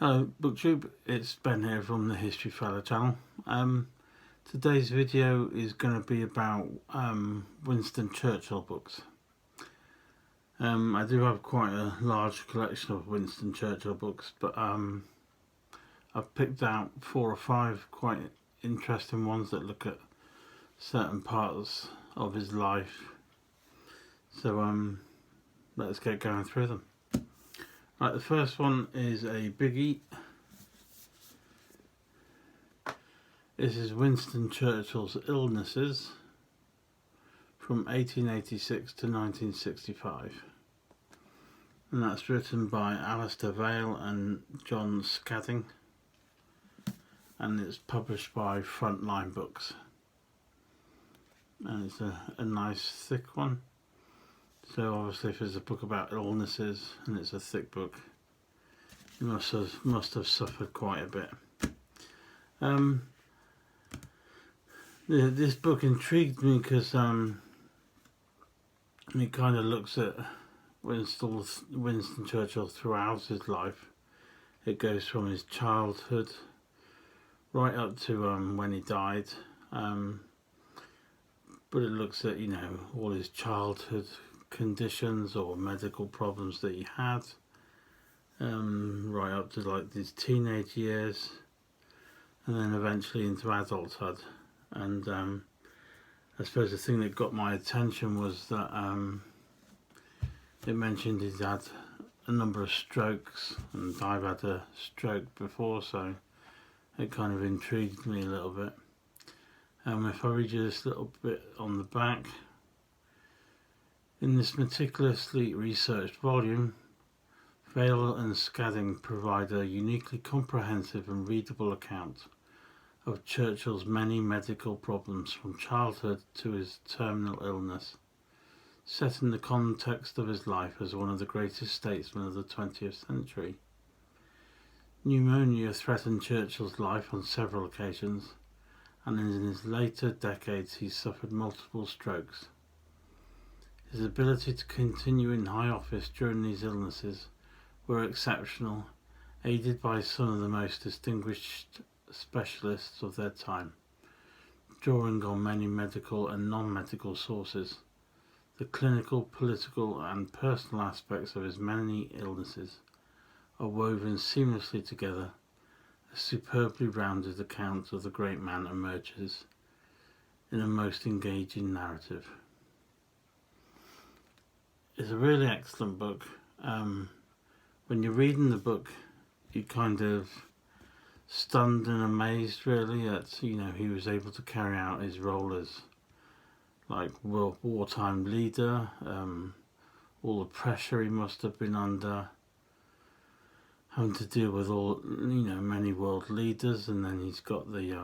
Hello BookTube, it's Ben here from the History Fellow channel. Today's video is going to be about Winston Churchill books. I do have quite a large collection of Winston Churchill books, but I've picked out 4 or 5 quite interesting ones that look at certain parts of his life. So let's get going through them. Right, the first one is a biggie. This is Winston Churchill's Illnesses from 1886 to 1965. And that's written by Alistair Vale and John Scadding. And it's published by Frontline Books. And it's a nice thick one. So obviously if it's a book about illnesses and it's a thick book, it must have suffered quite a bit. This book intrigued me because it kind of looks at Winston Churchill throughout his life. It goes from his childhood right up to when he died, but it looks at, you know, all his childhood conditions or medical problems that he had, right up to like his teenage years, and then eventually into adulthood. And I suppose the thing that got my attention was that it mentioned he'd had a number of strokes, and I've had a stroke before, so it kind of intrigued me a little bit. If I read you this little bit on the back. In this meticulously researched volume, Vale and Scadding provide a uniquely comprehensive and readable account of Churchill's many medical problems from childhood to his terminal illness, set in the context of his life as one of the greatest statesmen of the 20th century. Pneumonia threatened Churchill's life on several occasions, and in his later decades he suffered multiple strokes. His ability to continue in high office during these illnesses were exceptional, aided by some of the most distinguished specialists of their time, drawing on many medical and non-medical sources. The clinical, political and personal aspects of his many illnesses are woven seamlessly together. A superbly rounded account of the great man emerges in a most engaging narrative. It's a really excellent book. When you're reading the book, you're kind of stunned and amazed really that, you know, he was able to carry out his role as like wartime leader, all the pressure he must have been under, having to deal with all, you know, many world leaders, and then he's got the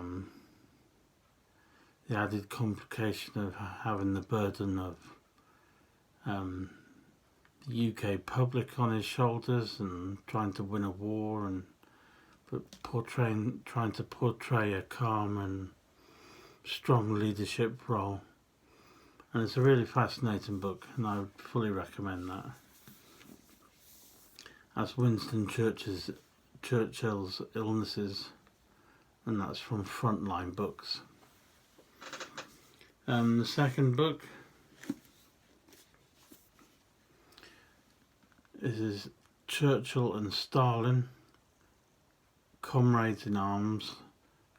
added complication of having the burden of the UK public on his shoulders and trying to win a war, and trying to portray a calm and strong leadership role. And it's a really fascinating book, and I would fully recommend that. That's Winston Churchill's Illnesses, and that's from Frontline Books. The second book, this is Churchill and Stalin, Comrades in Arms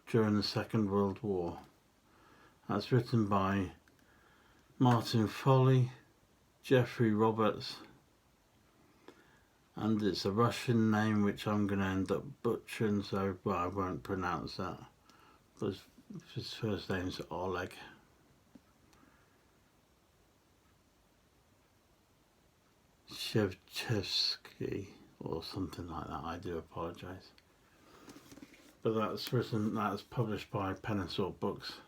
during the Second World War. That's written by Martin Foley, Jeffrey Roberts, and it's a Russian name which I'm going to end up butchering, so I won't pronounce that. But his first name is Oleg. Shevchevsky or something like that. I do apologise. But that's published by Pen and Sword Books.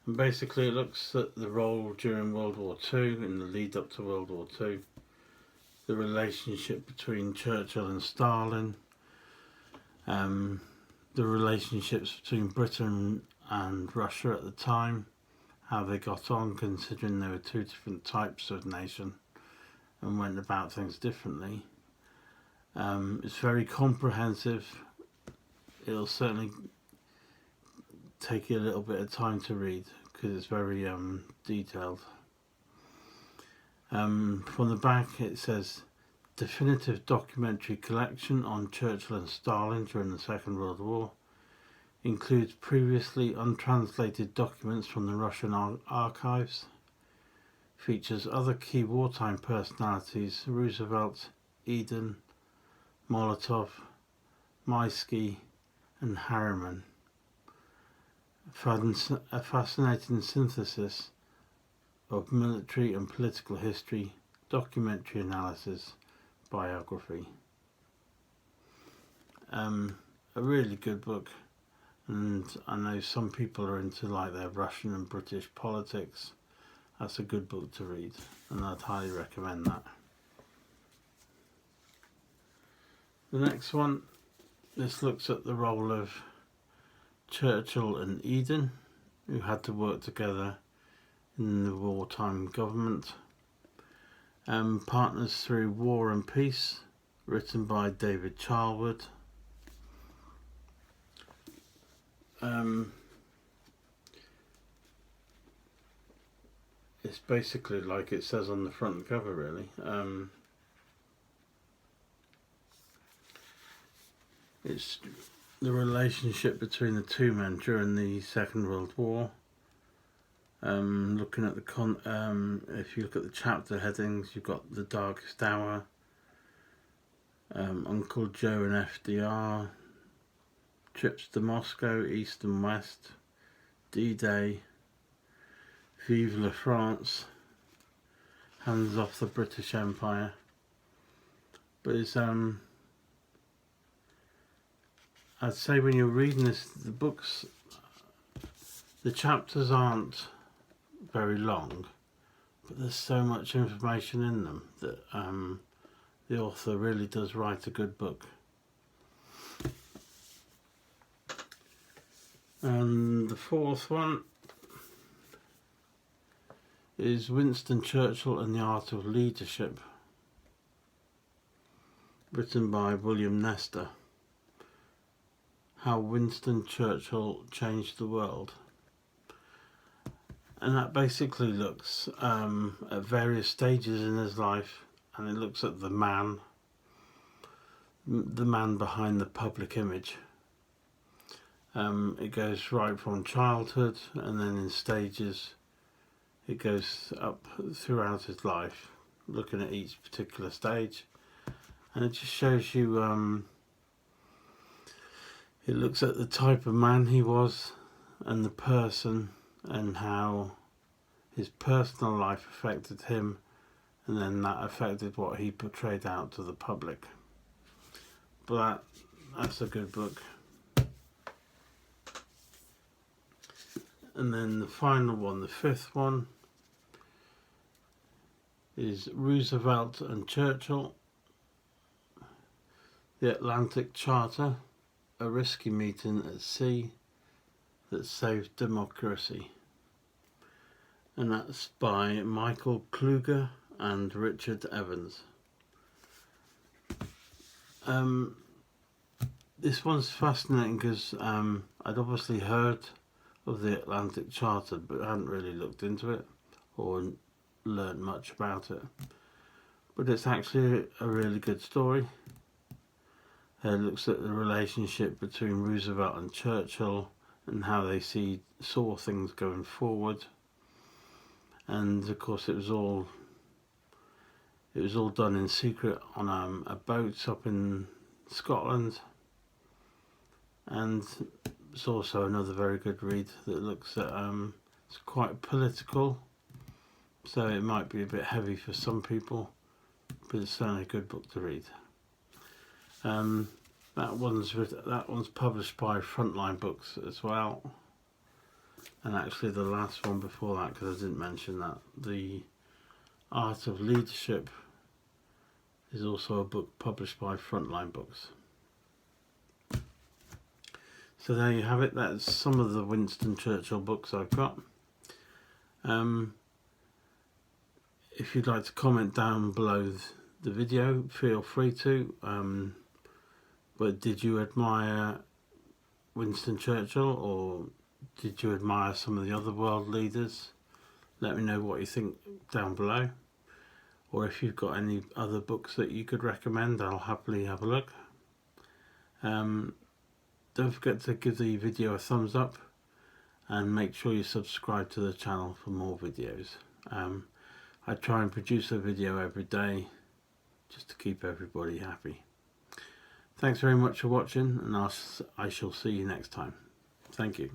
And basically it looks at the role during World War Two, in the lead up to World War Two, the relationship between Churchill and Stalin, the relationships between Britain and Russia at the time, how they got on considering they were two different types of nation and went about things differently. It's very comprehensive. It'll certainly take you a little bit of time to read because it's very detailed. From the back it says definitive documentary collection on Churchill and Stalin during the Second World War. Includes previously untranslated documents from the Russian archives. Features other key wartime personalities: Roosevelt, Eden, Molotov, Maisky and Harriman. A fascinating synthesis of military and political history, documentary analysis, biography. A really good book, and I know some people are into like their Russian and British politics. That's a good book to read, and I'd highly recommend that. The next one, this looks at the role of Churchill and Eden, who had to work together in the wartime government. Partners Through War and Peace, written by David Charlwood. It's basically like it says on the front cover, really. It's the relationship between the two men during the Second World War. Looking at the if you look at the chapter headings, you've got The Darkest Hour, Uncle Joe and FDR, Trips to Moscow, East and West, D-Day, Vive la France, Hands Off the British Empire. But it's I'd say when you're reading this, the chapters aren't very long, but there's so much information in them that the author really does write a good book. And the fourth one is Winston Churchill and the Art of Leadership, written by William Nestor. How Winston Churchill Changed the World. And that basically looks at various stages in his life, and it looks at the man behind the public image. It goes right from childhood, and then in stages it goes up throughout his life, looking at each particular stage, and it just shows you it looks at the type of man he was and the person, and how his personal life affected him, and then that affected what he portrayed out to the public. But that's a good book. And then the final one, the fifth one, is Roosevelt and Churchill, The Atlantic Charter, A Risky Meeting at Sea That Saved Democracy. And that's by Michael Kluger and Richard Evans. This one's fascinating because I'd obviously heard of the Atlantic Charter, but I hadn't really looked into it or learned much about it. But it's actually a really good story. It looks at the relationship between Roosevelt and Churchill and how they saw things going forward. And of course, it was all done in secret on a boat up in Scotland. And it's also another very good read that looks at it's quite political, so it might be a bit heavy for some people, but it's certainly a good book to read. That one's published by Frontline Books as well, and actually the last one before that, because I didn't mention that, The Art of Leadership, is also a book published by Frontline Books. So there you have it. That's some of the Winston Churchill books I've got. If you'd like to comment down below the video, feel free to. But did you admire Winston Churchill, or did you admire some of the other world leaders? Let me know what you think down below. Or if you've got any other books that you could recommend, I'll happily have a look. Don't forget to give the video a thumbs up and make sure you subscribe to the channel for more videos. I try and produce a video every day just to keep everybody happy. Thanks very much for watching, and I shall see you next time. Thank you.